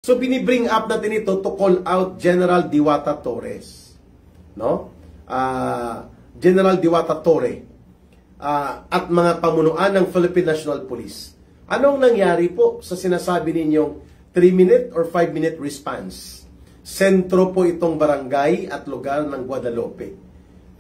So binibring up natin ito to call out General Diwata Torres, no? General Diwata Torre at mga pamunuan ng Philippine National Police. Anong nangyari po sa sinasabi ninyong 3-minute or 5-minute response? Sentro po itong barangay at lugar ng Guadalupe.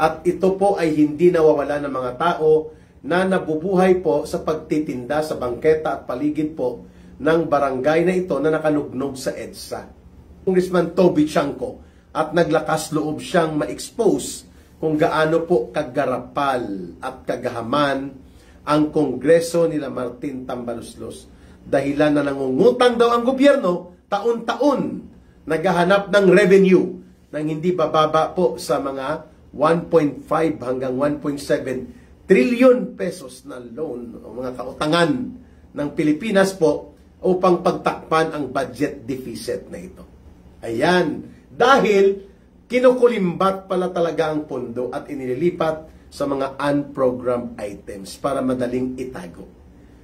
At ito po ay hindi nawawala ng mga tao na nabubuhay po sa pagtitinda sa bangketa at paligid po ng barangay na ito na nakanugnog sa EDSA. Congressman Toby Chanco, at naglakas loob siyang ma-expose kung gaano po kagarapal at kagahaman ang Kongreso nila Martin Tambaluslos. Dahilan na nangungutang daw ang gobyerno, taon-taon naghahanap ng revenue nang hindi bababa po sa mga 1.5 hanggang 1.7 trillion pesos na loan o mga kautangan ng Pilipinas po upang pagtakpan ang budget deficit na ito. Ayan, dahil kinukulimbat pala talaga ang pondo at inililipat sa mga unprogrammed items para madaling itago.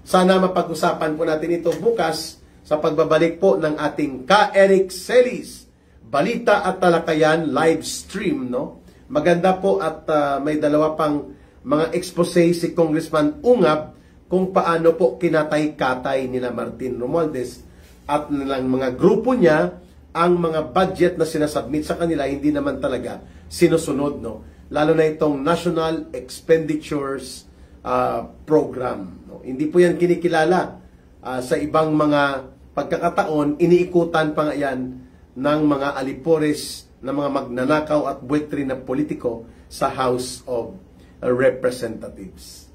Sana mapag-usapan po natin ito bukas sa pagbabalik po ng ating Ka-Eric Celis Balita at Talakayan live stream, no? Maganda po at may dalawa pang mga expose si Congressman Ungab kung paano po kinatay-katay nila Martin Romualdez at nilang mga grupo niya ang mga budget na sinasubmit sa kanila hindi naman talaga sinusunod, no? Lalo na itong National Expenditures Program, no? Hindi po yan kinikilala sa ibang mga pagkakataon, iniikutan pa nga yan ng mga alipores na mga magnanakaw at buwetri na politiko sa House of Representatives.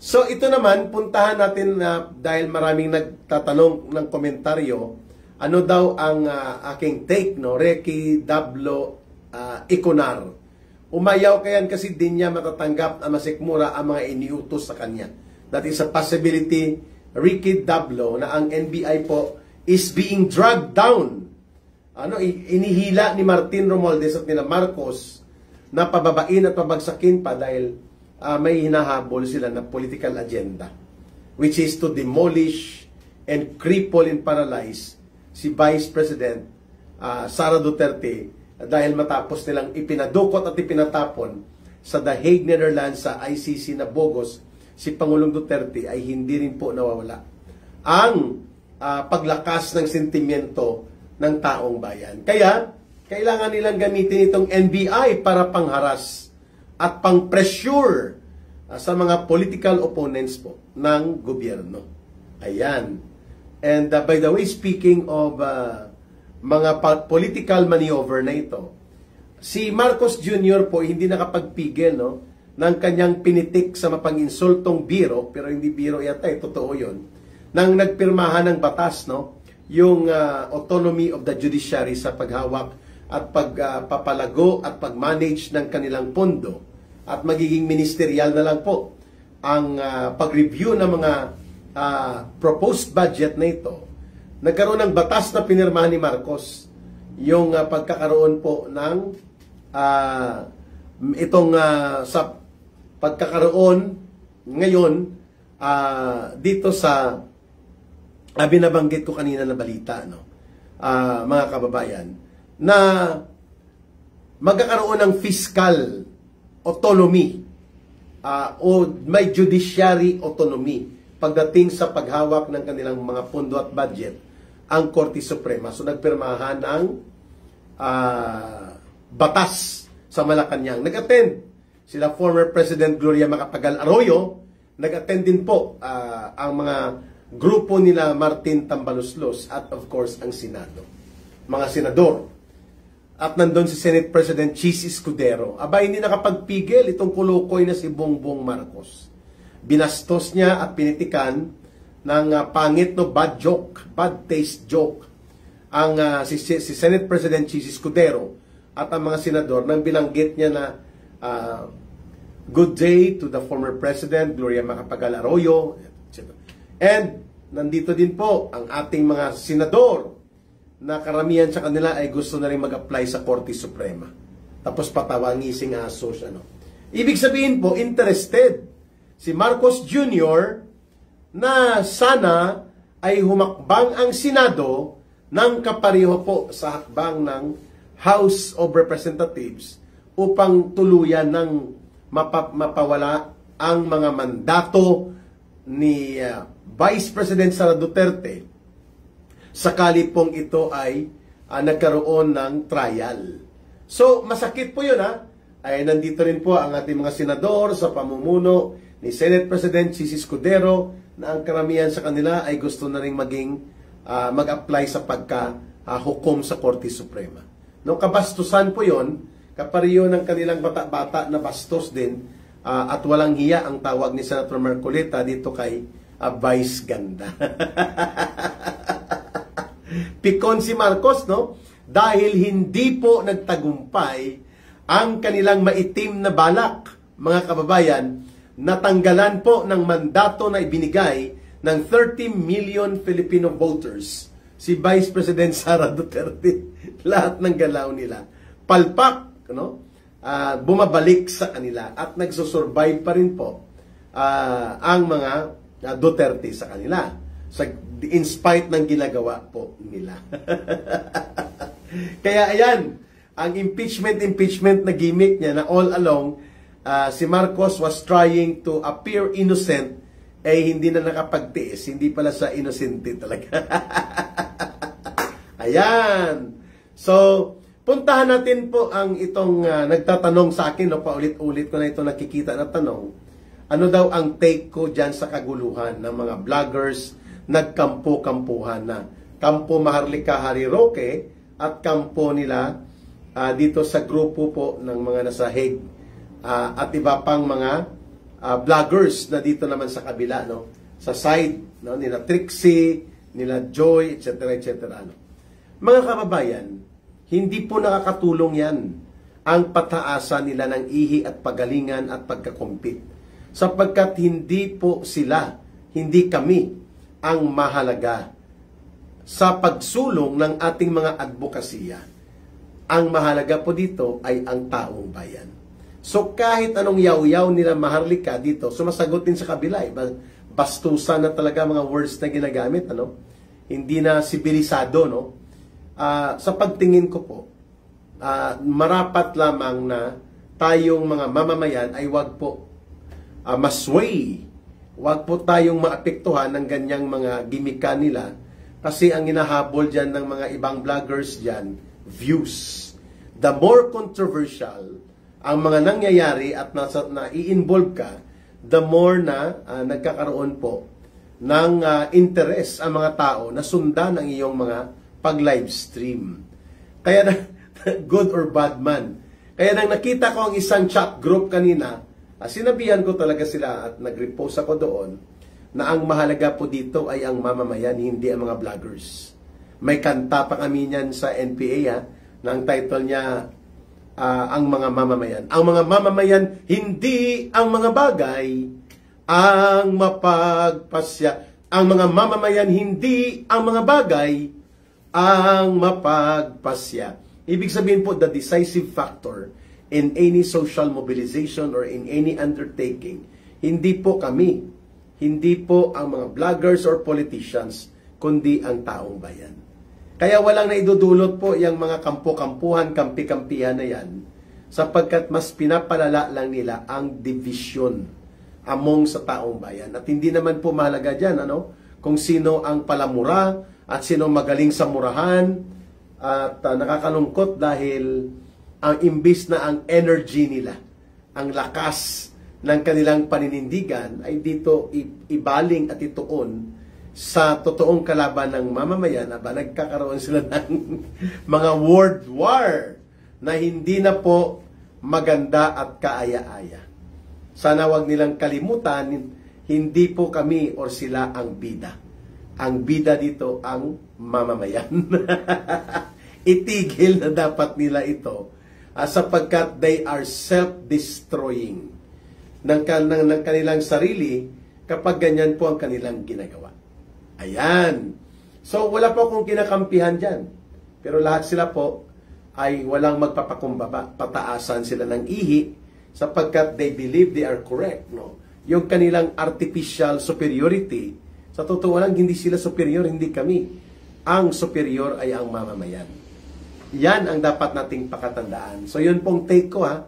So ito naman, puntahan natin dahil maraming nagtatanong ng komentaryo, ano daw ang aking take, no? Ricky Dablo Iconar. Umayaw kayan kasi din niya matatanggap na masikmura ang mga iniutos sa kanya. That is a possibility, Ricky Dablo, na ang NBI po is being dragged down. Inihila ni Martin Romualdez at nila Marcos na pababain at pabagsakin pa dahil may hinahabol sila na political agenda, which is to demolish and cripple and paralyze si Vice President Sara Duterte dahil matapos nilang ipinadukot at ipinatapon sa The Hague, Netherlands sa ICC na bogus si Pangulong Duterte, ay hindi rin po nawawala ang paglakas ng sentimiento ng taong bayan. Kaya kailangan nilang gamitin itong NBI para pangharas at pang-pressure sa mga political opponents po ng gobyerno. Ayan. And by the way, speaking of mga political maneuver na ito, si Marcos Jr. po hindi nakapagpigil, no, ng kanyang pinitik sa mapang-insultong biro, pero hindi biro yata, totoo yun, nang nagpirmahan ng batas, no, yung autonomy of the judiciary sa paghawak at pagpapalago at pag-manage ng kanilang pondo, at magiging ministerial na lang po ang pag-review ng mga proposed budget na ito. Nagkaroon ng batas na pinirmahan ni Marcos, yung pagkakaroon po ng sa pagkakaroon ngayon dito sa binabanggit ko kanina na balita, no, mga kababayan, na magkakaroon ng fiscal autonomy o may judiciary autonomy pagdating sa paghawak ng kanilang mga pondo at budget ang Korte Suprema. So nagpirmahan ng batas sa Malacanang. Nag-attend sila former President Gloria Macapagal Arroyo, nag-attend din po ang mga grupo nila Martin Tambaluslos at of course ang Senado, mga senador. At nandun si Senate President Chis Escudero. Aba, hindi nakapagpigil itong kulukoy na si Bongbong Marcos. Binastos niya at pinitikan ng pangit, no, bad joke, bad taste joke ang si Senate President Chis Escudero at ang mga senador nang binanggit niya na good day to the former President Gloria Macapagal Arroyo, etc. And nandito din po ang ating mga senador na karamihan sa kanila ay gusto na rin mag-apply sa Korte Suprema. Tapos patawa, ngising aso siya, no? Ibig sabihin po, interested si Marcos Jr. na sana ay humakbang ang Senado ng kapareho po sa hakbang ng House of Representatives upang tuluyan ng mapawala ang mga mandato ni Vice President Sara Duterte sakali pong ito ay nagkaroon ng trial. So, masakit po yun ay nandito rin po ang ating mga senador sa pamumuno ni Senate President Sisi Escudero na ang karamihan sa kanila ay gusto na rin mag-apply sa pagka-hukom sa Korte Suprema. No, kabastusan po yun, kapareho ng kanilang bata-bata na bastos din at walang hiya ang tawag ni Senator Marcoleta dito kay Vice Ganda. Pikon si Marcos, no? Dahil hindi po nagtagumpay ang kanilang maitim na balak, mga kababayan, natanggalan po ng mandato na ibinigay ng 30 million Filipino voters si Vice President Sara Duterte. Lahat ng galaw nila palpak, no? Bumabalik sa kanila at nagsusurvive pa rin po ang mga Duterte sa kanila in spite ng ginagawa po nila. Kaya ayan, ang impeachment na gimmick niya na all along si Marcos was trying to appear innocent, hindi na nakapagtiis, hindi pala sa innocente talaga. Ayan. So, puntahan natin po ang itong nagtatanong sa akin, no, paulit-ulit ko na ito nakikita na tanong. Ano daw ang take ko dyan sa kaguluhan ng mga vloggers nagkampo-kampuhan na? Kampo Maharlika Harry Roque at kampo nila dito sa grupo po ng mga nasa Hague at iba pang mga vloggers na dito naman sa kabila, no? Sa side, no? Nila Trixie, nila Joy, etc. etc. No? Mga kababayan, hindi po nakakatulong yan ang pataasan nila ng ihi at pagalingan at pagkakumpit. Sapagkat hindi po sila, hindi kami ang mahalaga sa pagsulong ng ating mga advokasya. Ang mahalaga po dito ay ang taong bayan. So kahit anong yaw-yaw nila Maharlika dito, sumasagot din sa kabila. Bastusan na talaga mga words na ginagamit. Ano? Hindi na sibilisado, no? Sa pagtingin ko po, marapat lamang na tayong mga mamamayan ay wag po masway. Wag po tayong maapektuhan ng ganyang mga gimika nila kasi ang hinahabol dyan ng mga ibang vloggers dyan, views. The more controversial ang mga nangyayari at na-i-involve ka, the more na nagkakaroon po ng interest ang mga tao na sundan ang iyong mga pag-live stream. Kaya na, good or bad man. Kaya nang nakita ko ang isang chat group kanina, sinabihan ko talaga sila at nag-repost ako doon na ang mahalaga po dito ay ang mamamayan, hindi ang mga vloggers. May kanta pa kami niyan sa NPA na ang title niya, ang mga mamamayan. Ang mga mamamayan, hindi ang mga bagay ang mapagpasya. Ang mga mamamayan, hindi ang mga bagay ang mapagpasya. Ibig sabihin po, the decisive factor in any social mobilization or in any undertaking, hindi po kami, hindi po ang mga vloggers or politicians, kundi ang taong bayan. Kaya walang naidudulot po yung mga kampo-kampuhan, kampi-kampihan na yan, sapagkat mas pinapalala lang nila ang division among sa taong bayan. At hindi naman po mahalaga dyan, kung sino ang palamura at sino magaling sa murahan. At nakakalungkot dahil ang imbis na ang energy nila, ang lakas ng kanilang paninindigan ay dito ibaling at ituon sa totoong kalaban ng mamamayan. Nagkakaroon sila ng mga world war na hindi na po maganda at kaaya-aya. Sana wag nilang kalimutan, hindi po kami or sila ang bida. Ang bida dito ang mamamayan. Itigil na dapat nila ito sapagkat they are self-destroying ng kanilang sarili kapag ganyan po ang kanilang ginagawa. Ayan. So, wala po akong kinakampihan dyan. Pero lahat sila po ay walang magpapakumbaba. Pataasan sila ng ihi sapagkat they believe they are correct. No? Yung kanilang artificial superiority Sa totoo lang, hindi sila superior, hindi kami. Ang superior ay ang mamamayan. Yan ang dapat nating pakatandaan. So yun pong take ko ha.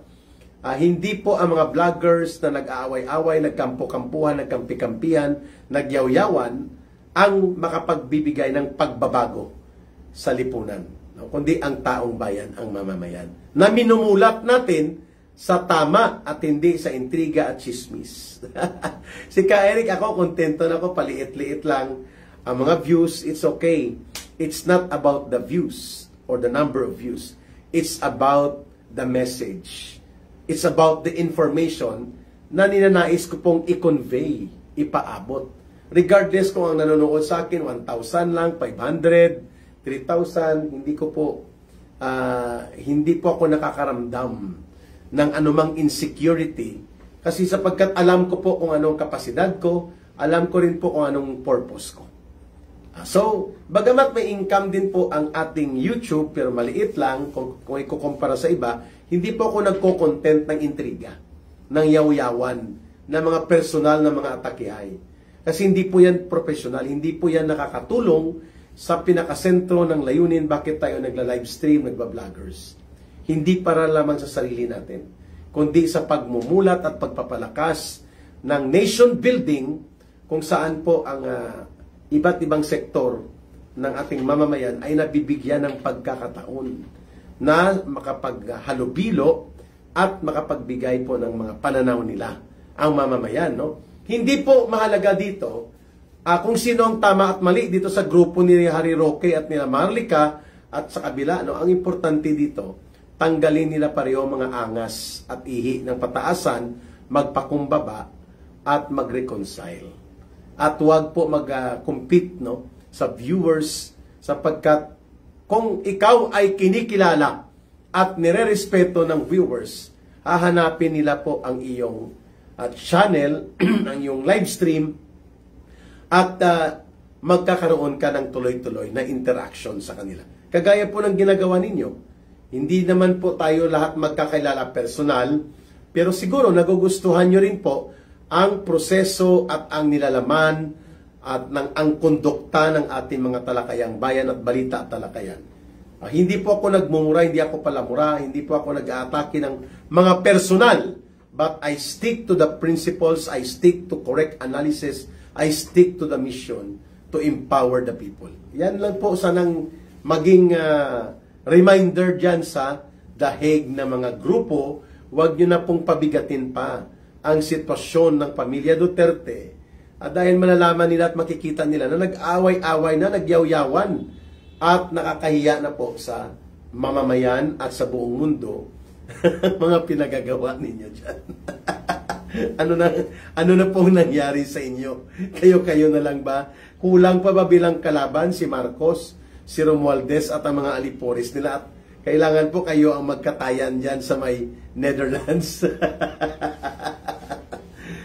Hindi po ang mga vloggers na nag-aaway-away, nagkampo-kampuhan, nagkampi-kampihan, nagyaw-yawan ang makapagbibigay ng pagbabago sa lipunan. No? Kundi ang taong bayan, ang mamamayan. Na minumulat natin sa tama at hindi sa intriga at chismis. Si Ka Eric, ako kontento na ako, paliit-liit lang. Ang mga views, it's okay. It's not about the views or the number of views. It's about the message. It's about the information na ninanais ko pong i-convey, ipaabot. Regardless kung ang nanonood sa akin, 1,000 lang, 500, 3,000, hindi po ako nakakaramdam ng anumang insecurity. Kasi sapagkat alam ko po kung anong kapasidad ko, alam ko rin po kung anong purpose ko. So, bagamat may income din po ang ating YouTube, pero maliit lang kung ikukumpara sa iba, hindi po ako nagko-content ng intriga, ng yaw-yawan, ng mga personal na mga atakihay. Kasi hindi po yan professional, hindi po yan nakakatulong sa pinakasentro ng layunin bakit tayo nagla-livestream, nagba-vloggers. Hindi para lamang sa sarili natin, kundi sa pagmumulat at pagpapalakas ng nation building kung saan po ang iba't ibang sektor ng ating mamamayan ay nabibigyan ng pagkakataon na makapaghalubilo at makapagbigay po ng mga pananaw nila ang mamamayan. No? Hindi po mahalaga dito kung sino ang tama at mali dito sa grupo ni Harry Roque at nila Marlica at sa kabila. No? Ang importante dito, tanggalin nila pareho mga angas at ihi ng pataasan, magpakumbaba at mag-reconcile. At huwag po mag-compete sa viewers sapagkat kung ikaw ay kinikilala at nire-respeto ng viewers, hahanapin nila po ang iyong channel, ang iyong live stream, at magkakaroon ka ng tuloy-tuloy na interaction sa kanila. Kagaya po ng ginagawa ninyo. Hindi naman po tayo lahat magkakilala personal, pero siguro nagugustuhan nyo rin po ang proseso at ang nilalaman at ang kondukta ng ating mga talakayang bayan at balita at talakayan. Hindi po ako nagmumura, hindi ako palamura, hindi po ako nag-aatake ng mga personal, but I stick to the principles, I stick to correct analysis, I stick to the mission to empower the people. Yan lang po sanang maging reminder dyan sa dahig na mga grupo. Huwag nyo na pong pabigatin pa ang sitwasyon ng pamilya Duterte. Dahil malalaman nila at makikita nila na nag-away-away na, nagyaw-yawan at nakakahiya na po sa mamamayan at sa buong mundo mga pinagagawa ninyo dyan. ano na pong nangyari sa inyo? Kayo-kayo na lang ba? Kulang pa ba bilang kalaban si Marcos, si Romualdez at ang mga alipores nila? At kailangan po kayo ang magkatayan dyan sa may Netherlands.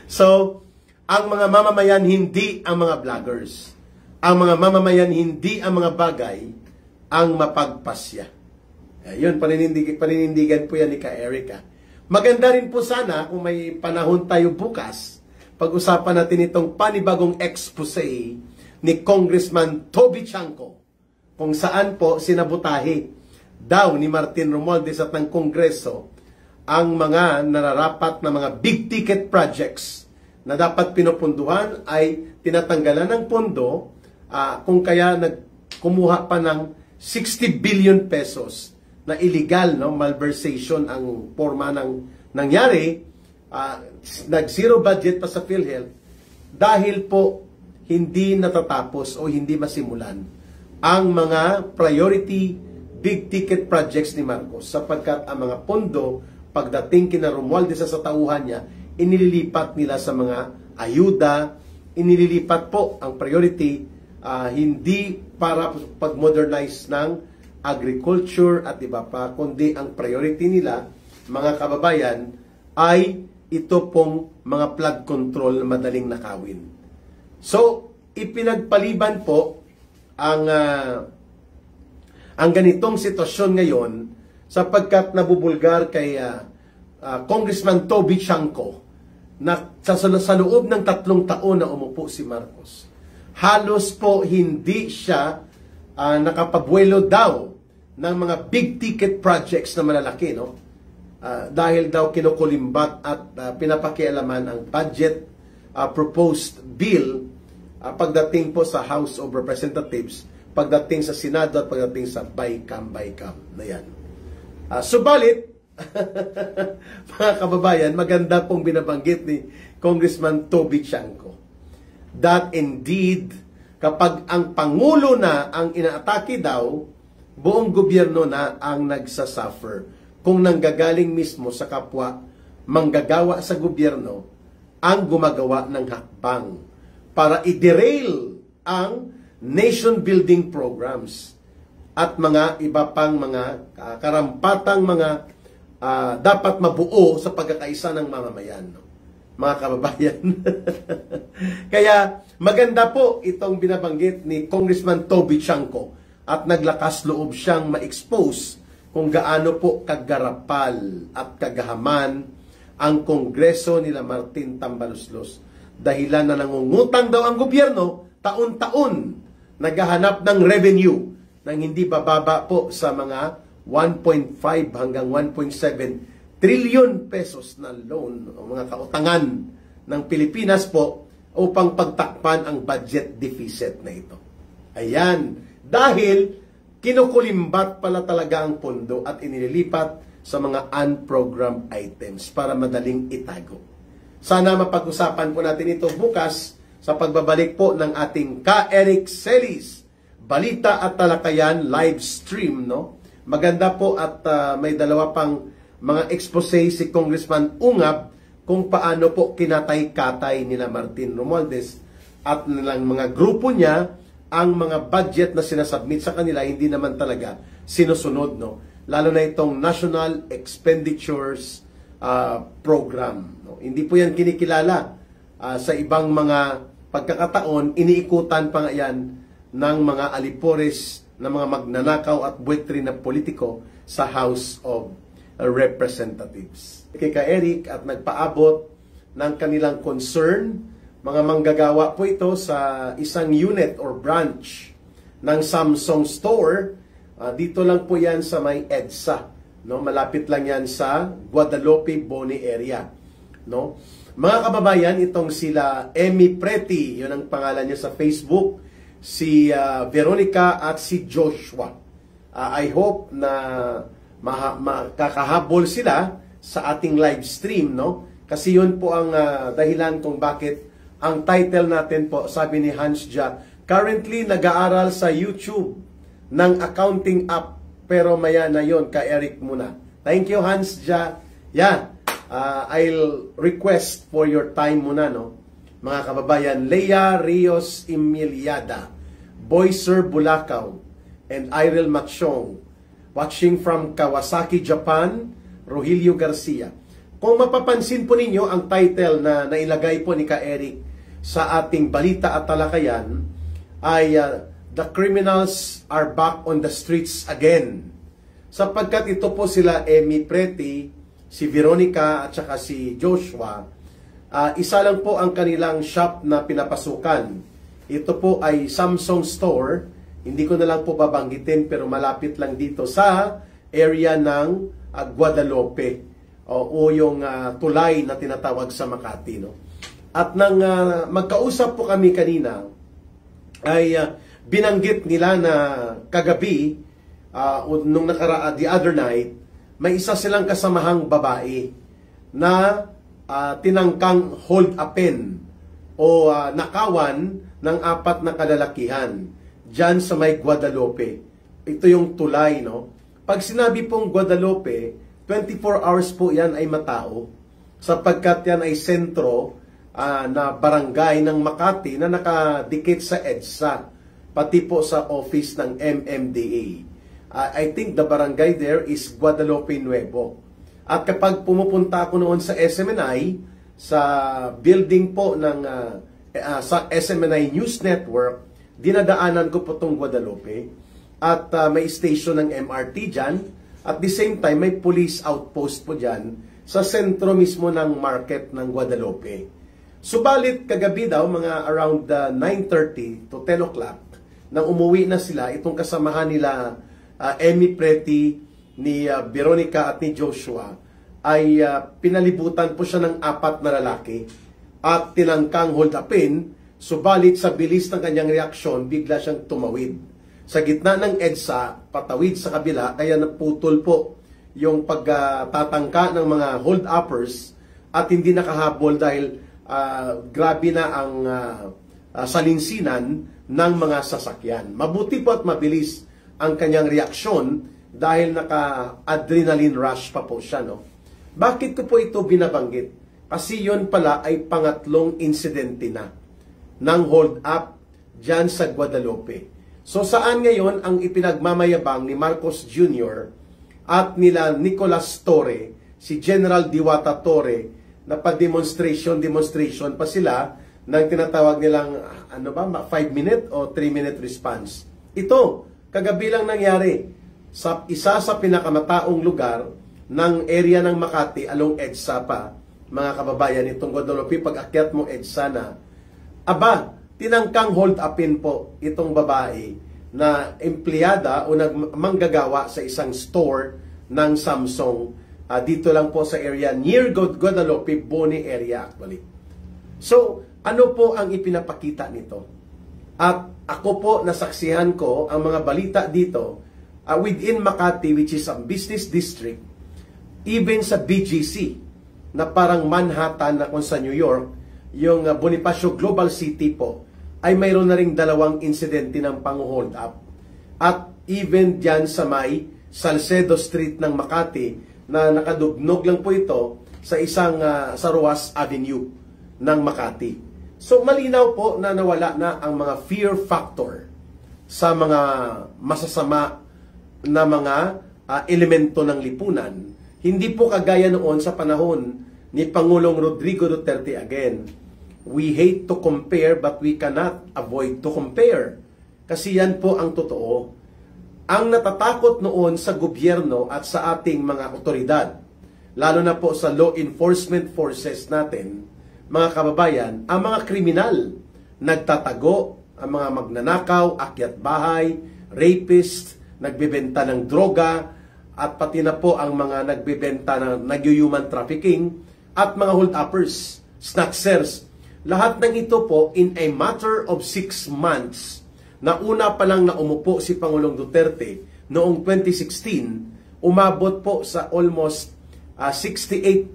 So, ang mga mamamayan hindi ang mga vloggers. Ang mga mamamayan hindi ang mga bagay ang mapagpasya. Yun, paninindigan po yan ni Ka Erica. Maganda rin po sana kung may panahon tayo bukas, pag-usapan natin itong panibagong expose ni Congressman Toby Chanco, kung saan po sinabutahe daw ni Martin Romualdez at ng Kongreso ang mga nararapat na mga big ticket projects na dapat pinupunduhan ay tinatanggalan ng pondo, kung kaya kumuha pa ng 60 billion pesos na illegal, malversation ang forma ng nangyari, nag-zero budget pa sa PhilHealth dahil po hindi natatapos o hindi masimulan ang mga priority big ticket projects ni Marcos sapagkat ang mga pondo pagdating kina Romualdez sa tauhan niya, inililipat nila sa mga ayuda, inililipat po ang priority hindi para pag-modernize ng agriculture at iba pa, kundi ang priority nila, mga kababayan, ay ito pong mga flood control na madaling nakawin. So, ipinagpaliban po ang ganitong sitwasyon ngayon sapagkat nabubulgar kay Congressman Toby Chanco na sa loob ng 3 taon na umupo si Marcos, halos po hindi siya nakapagbuelo daw ng mga big ticket projects na malalaki, no? Dahil daw kinukulimbat at pinapakialaman ang budget proposed bill pagdating po sa House of Representatives, pagdating sa Senado at pagdating sa BICAM na yan. Subalit, mga kababayan, maganda pong binabanggit ni Congressman Toby Chanco that indeed, kapag ang Pangulo na ang inaatake daw, buong gobyerno na ang nagsasuffer. Kung nanggagaling mismo sa kapwa manggagawa sa gobyerno ang gumagawa ng hakbang para i-derail ang nation building programs at mga iba pang mga karampatang mga dapat mabuo sa pagkakaisa ng mamamayan, no? Mga kababayan. Kaya maganda po itong binabanggit ni Congressman Toby Chanco at naglakas loob siyang ma-expose kung gaano po kagarapal at kagahaman ang Kongreso nila Martin Tambaluslos. Dahilan na nangungutang daw ang gobyerno, taon-taon naghahanap ng revenue nang hindi bababa po sa mga 1.5 hanggang 1.7 trillion pesos na loan o mga kautangan ng Pilipinas po upang pagtakpan ang budget deficit na ito. Ayan, dahil kinukulimbat pala talaga ang pondo at inililipat sa mga unprogrammed items para madaling itago. Sana mapag-usapan po natin ito bukas sa pagbabalik po ng ating Ka-Eric Celis Balita at Talakayan live stream, no? Maganda po at may dalawa pang mga expose si Congressman Ungab kung paano po kinatay-katay nila Martin Romualdez at nilang mga grupo niya ang mga budget na sinasubmit sa kanila hindi naman talaga sinusunod, no? Lalo na itong National Expenditures Program, no? Hindi po yan kinikilala sa ibang mga pagkakataon, iniikutan pa nga yan ng mga alipores na mga magnanakaw at buwetri na politiko sa House of Representatives. Kay Ka-Eric at nagpaabot ng kanilang concern, mga manggagawa po ito sa isang unit or branch ng Samsung Store. Dito lang po yan sa may EDSA, no? Malapit lang yan sa Guadalupe, Boni area, no? Mga kababayan, itong sila Emmy Preti, yun ang pangalan niya sa Facebook, si Veronica at si Joshua. I hope na makakahabol sila sa ating live stream, no? Kasi yun po ang dahilan kung bakit ang title natin po, sabi ni Hans Jia, currently nag-aaral sa YouTube ng accounting app, pero maya na yun, Ka-Eric muna. Thank you, Hans Jia. Yeah, I'll request for your time muna, no? Mga kababayan, Leia Rios Emiliada, Boyser Bulacau, and Irel Machong, watching from Kawasaki, Japan, Rogelio Garcia. Kung mapapansin po ninyo, ang title na nailagay po ni Ka-Eric sa ating balita at talakayan ay The Criminals Are Back on the Streets Again. Sapagkat ito po sila Emmy Preti, si Veronica at saka si Joshua, isa lang po ang kanilang shop na pinapasukan. Ito po ay Samsung Store. Hindi ko na lang po babanggitin pero malapit lang dito sa area ng Guadalupe o yung tulay na tinatawag sa Makati, no? At nang magkausap po kami kanina ay binanggit nila na kagabi nung the other night, may isa silang kasamahang babae na tinangkang hold upin o nakawan ng 4 na kalalakihan dyan sa may Guadalupe. Ito yung tulay, no? Pag sinabi pong Guadalupe, 24 hours po yan ay matao sapagkat yan ay sentro na barangay ng Makati na nakadikit sa EDSA, pati po sa office ng MMDA. I think the barangay there is Guadalupe Nuevo. At kapag pumupunta ako noon sa SMNI, sa building po ng sa SMNI News Network, dinadaanan ko po itong Guadalupe. At may station ng MRT dyan. At the same time, may police outpost po dyan sa sentro mismo ng market ng Guadalupe. Subalit kagabi daw, mga around 9:30 to 10 o'clock, nang umuwi na sila, itong kasamahan nila Emmy Preti, ni Veronica at ni Joshua, ay pinalibutan po siya ng 4 na lalaki at tinangkang hold upin. Subalit sa bilis ng kanyang reaksyon, bigla siyang tumawid sa gitna ng EDSA, patawid sa kabila, kaya naputol po yung pagtatangka ng mga hold-uppers at hindi nakahabol dahil grabe na ang salinsinan ng mga sasakyan. Mabuti po at mabilis ang kanyang reaksyon dahil naka-adrenaline rush pa po siya. No? Bakit ko po ito binabanggit? Kasi yun pala ay pangatlong insidente na ng hold-up dyan sa Guadalupe. So saan ngayon ang ipinagmamayabang ni Marcos Jr. at nila Nicolas Torre, si General Diwata Torre, na pa-demonstration pa sila ng tinatawag nilang 5-minute o 3-minute response. Ito, kagabi lang nangyari sa isa sa pinakamataong lugar ng area ng Makati along EDSA pa, mga kababayan, itong Guadalupe, pag-akyat mo EDSA na, tinangkang hold upin po itong babae na empleyada o manggagawa sa isang store ng Samsung. Dito lang po sa area near Guadalupe, Boni area actually. So, ano po ang ipinapakita nito? At ako po, nasaksihan ko ang mga balita dito within Makati, which is a business district, even sa BGC, na parang Manhattan na kung sa New York, yung Bonifacio Global City po, ay mayroon na ring 2 insidente ng pang-hold up. At even dyan sa may Salcedo Street ng Makati, na nakadugnog lang po ito sa isang sa Ruas Avenue ng Makati. So malinaw po na nawala na ang mga fear factor sa mga masasama na mga elemento ng lipunan. Hindi po kagaya noon sa panahon ni Pangulong Rodrigo Duterte again. We hate to compare but we cannot avoid to compare. Kasi yan po ang totoo. Ang natatakot noon sa gobyerno at sa ating mga otoridad, lalo na po sa law enforcement forces natin, mga kababayan, ang mga kriminal, nagtatago, ang mga magnanakaw, akyat bahay, rapist, nagbebenta ng droga, at pati na po ang mga nagbebenta ng nag-human trafficking, at mga hold-uppers, snacksers. Lahat ng ito po in a matter of 6 months, na una pa lang na umupo si Pangulong Duterte noong 2016, umabot po sa almost 68%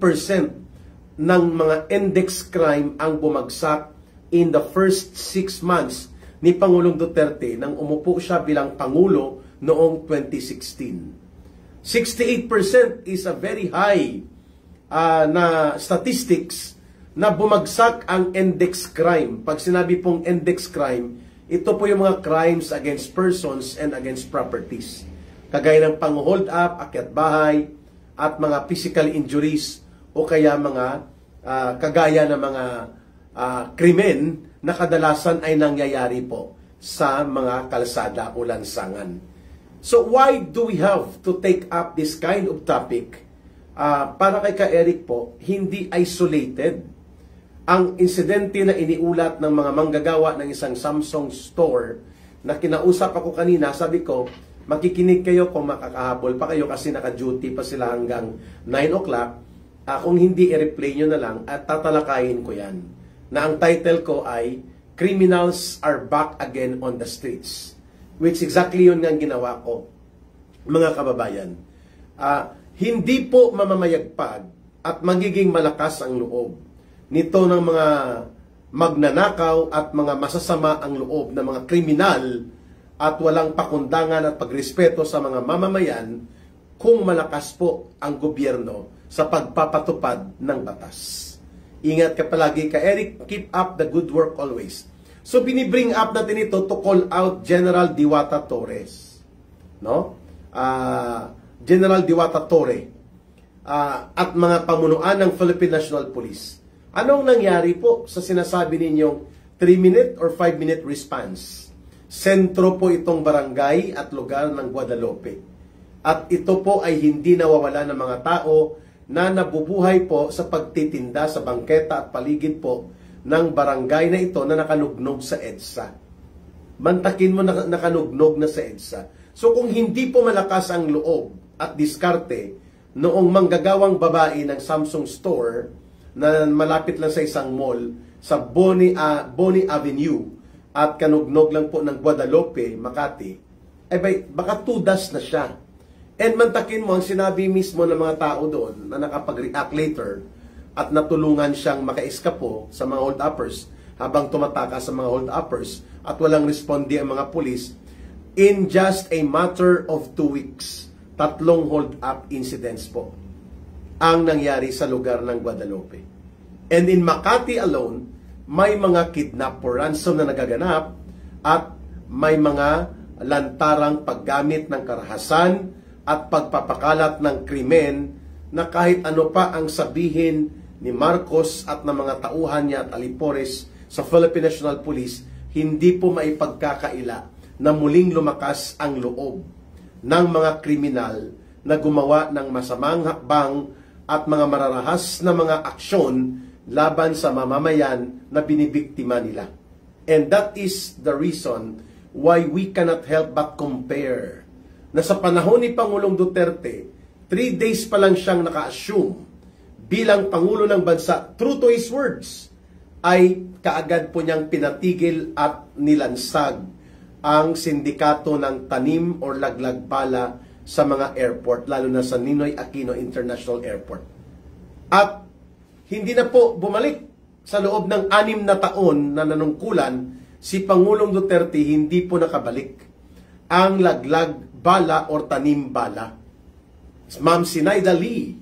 ng mga index crime ang bumagsak in the first 6 months ni Pangulong Duterte nang umupo siya bilang Pangulo noong 2016. 68% is a very high na statistics na bumagsak ang index crime. Pag sinabi pong index crime, ito po yung mga crimes against persons and against properties. Kagaya ng pang-hold up, akyat bahay, at mga physical injuries o kaya mga kagaya ng mga krimen na kadalasan ay nangyayari po sa mga kalsada o lansangan. So why do we have to take up this kind of topic? Para kay Ka-Eric po, hindi isolated ang insidente na iniulat ng mga manggagawa ng isang Samsung store na kinausap ako kanina. Sabi ko, makikinig kayo kung makakahabol pa kayo kasi naka-duty pa sila hanggang 9 o'clock. Kung hindi, i-replay nyo na lang at tatalakayin ko yan. Na ang title ko ay Criminals Are Back Again on the Streets. Which exactly yun ang ginawa ko, mga kababayan. Hindi po mamamayagpag at magiging malakas ang loob nito ng mga magnanakaw at mga masasama ang loob ng mga kriminal at walang pakundangan at pagrespeto sa mga mamamayan kung malakas po ang gobyerno sa pagpapatupad ng batas. Ingat ka palagi, Ka-Eric. Keep up the good work always. So binibring up natin ito to call out General Diwata Torres. No? General Diwata Torre at mga pamunuan ng Philippine National Police. Anong nangyari po sa sinasabi ninyong 3-minute or 5-minute response? Sentro po itong barangay at lugar ng Guadalupe. At ito po ay hindi nawawala ng mga tao na nabubuhay po sa pagtitinda sa bangketa at paligid po ng barangay na ito na nakanugnog sa EDSA. Mantakin mo na nakanugnog na sa EDSA. So kung hindi po malakas ang loob at diskarte noong manggagawang babae ng Samsung store na malapit lang sa isang mall sa Bonnie Avenue at kanugnog lang po ng Guadalupe, Makati, ay baka tudas na siya. And mantakin mo, ang sinabi mismo ng mga tao doon na nakapag-react later at natulungan siyang makaiskapo sa mga hold-uppers habang tumataka sa mga hold-uppers at walang responde ang mga pulis, in just a matter of 2 weeks, 3 hold-up incidents po ang nangyari sa lugar ng Guadalupe. And in Makati alone, may mga kidnap or ransom na nagaganap at may mga lantarang paggamit ng karahasan at pagpapakalat ng krimen na kahit ano pa ang sabihin ni Marcos at ng mga tauhan niya at alipores sa Philippine National Police, hindi po maipagkakaila na muling lumakas ang loob ng mga kriminal na gumawa ng masamang hakbang at mga mararahas na mga aksyon laban sa mamamayan na binibiktima nila. And that is the reason why we cannot help but compare na sa panahon ni Pangulong Duterte, 3 days pa lang siyang naka-assume bilang Pangulo ng Bansa, true to his words, ay kaagad po niyang pinatigil at nilansag ang sindikato ng tanim or laglag bala sa mga airport, lalo na sa Ninoy Aquino International Airport. At hindi na po bumalik sa loob ng 6 na taon na nanungkulan, si Pangulong Duterte hindi po nakabalik ang laglag bala or tanim bala. Ma'am Sinaida Lee,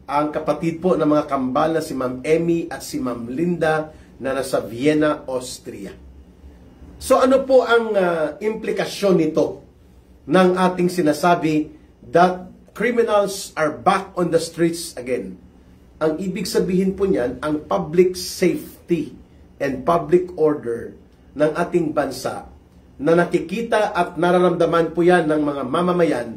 ang kapatid po ng mga kambal na si Ma'am Emmy at si Ma'am Linda na nasa Vienna, Austria. So ano po ang implikasyon nito ng ating sinasabi that criminals are back on the streets again? Ang ibig sabihin po niyan, ang public safety and public order ng ating bansa na nakikita at nararamdaman po yan ng mga mamamayan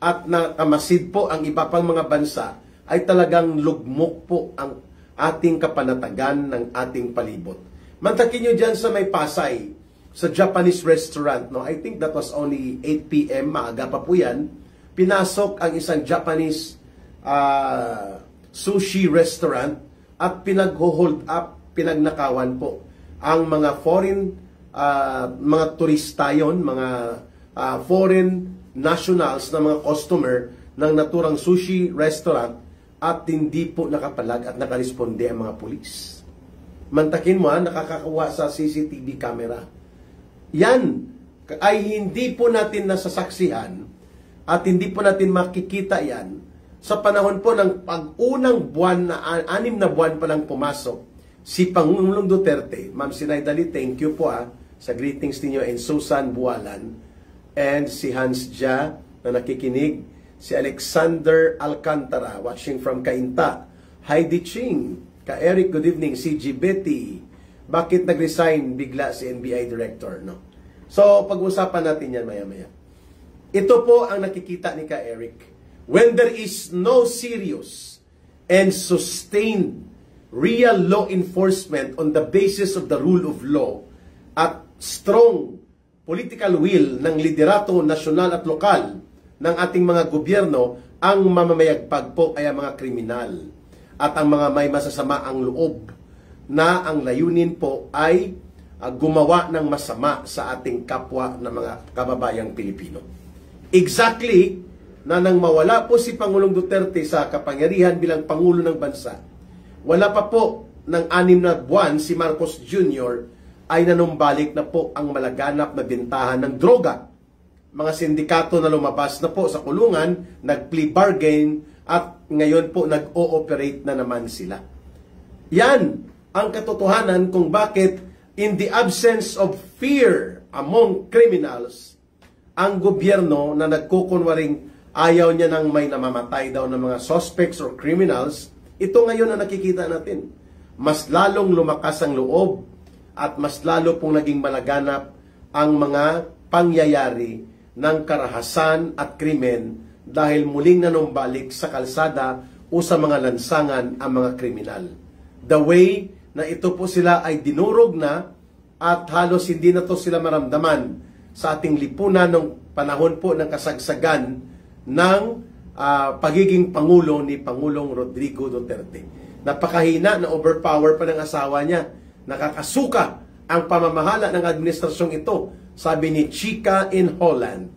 at nakamasid po ang iba pang mga bansa, ay talagang lugmok po ang ating kapanatagan ng ating palibot. Mantakin nyo dyan sa may Pasay, sa Japanese restaurant, no? I think that was only 8 p.m., maaga pa po yan, pinasok ang isang Japanese sushi restaurant at pinag-hold up, pinagnakawan po ang mga foreign mga turista yon, mga foreign nationals na mga customer ng naturang sushi restaurant at hindi po nakapalag at nakaresponde ang mga pulis. Mantakin mo, nakakakuha sa CCTV camera. Yan ay hindi po natin nasasaksihan at hindi po natin makikita yan sa panahon po ng pag-unang buwan na 6 na buwan pa lang pumasok si Pangulong Duterte. Ma'am Sinaida Lee, thank you po sa greetings ninyo, and Susan Bualan, and si Hans Jia na nakikinig, si Alexander Alcantara watching from Cainta, Heidi Ching, ka Eric, good evening, si G. Betty, bakit nag-resign bigla si NBI Director, no? So pag-usapan natin yan maya-maya. Ito po ang nakikita ni ka Eric. When there is no serious and sustained real law enforcement on the basis of the rule of law at strong political will ng liderato nasyonal at lokal ng ating mga gobyerno, ang mamamayagpag po ay ang mga kriminal at ang mga may masasama ang loob na ang layunin po ay gumawa ng masama sa ating kapwa na mga kababayang Pilipino. Exactly na nang mawala po si Pangulong Duterte sa kapangyarihan bilang Pangulo ng Bansa, wala pa po ng 6 na buwan si Marcos Jr. ay nanumbalik na po ang malaganap na bentahan ng droga. Mga sindikato na lumabas na po sa kulungan, nag-plea bargain, at ngayon po nag-ooperate na naman sila. Yan ang katotohanan kung bakit in the absence of fear among criminals, ang gobyerno na nagkukunwaring ayaw niya nang may namamatay daw ng mga suspects or criminals, ito ngayon na nakikita natin. Mas lalong lumakas ang loob at mas lalo pong naging malaganap ang mga pangyayari ng karahasan at krimen dahil muling nanumbalik sa kalsada o sa mga lansangan ang mga kriminal. The way na ito po sila ay dinurog na at halos hindi na to sila maramdaman sa ating lipunan ng panahon po ng kasagsagan ng pagiging Pangulo ni Pangulong Rodrigo Duterte. Napakahina na overpower pa ng asawa niya. Nakakasuka ang pamamahala ng administrasyong ito, sabi ni Chika in Holland.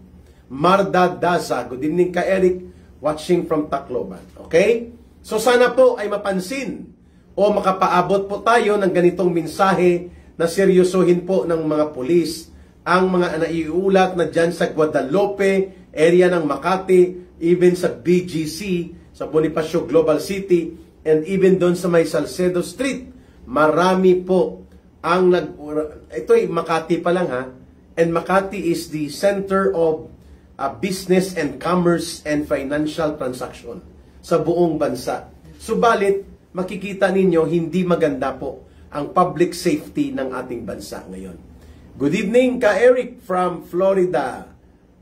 Marda Daza, good evening ka Eric, watching from Tacloban. Okay? So sana po ay mapansin o makapaabot po tayo ng ganitong mensahe na seryosohin po ng mga pulis ang mga naiulat na dyan sa Guadalupe, area ng Makati, even sa BGC, sa Bonifacio Global City, and even doon sa may Salcedo Street. Marami po ang ito'y Makati pa lang ha, and Makati is the center of business and commerce and financial transaction sa buong bansa. Subalit, makikita ninyo hindi maganda po ang public safety ng ating bansa ngayon. Good evening ka Eric from Florida.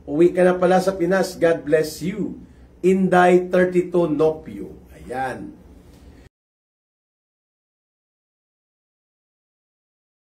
Uwi ka na pala sa Pinas. God bless you. Inday 32 Nopio. Ayan.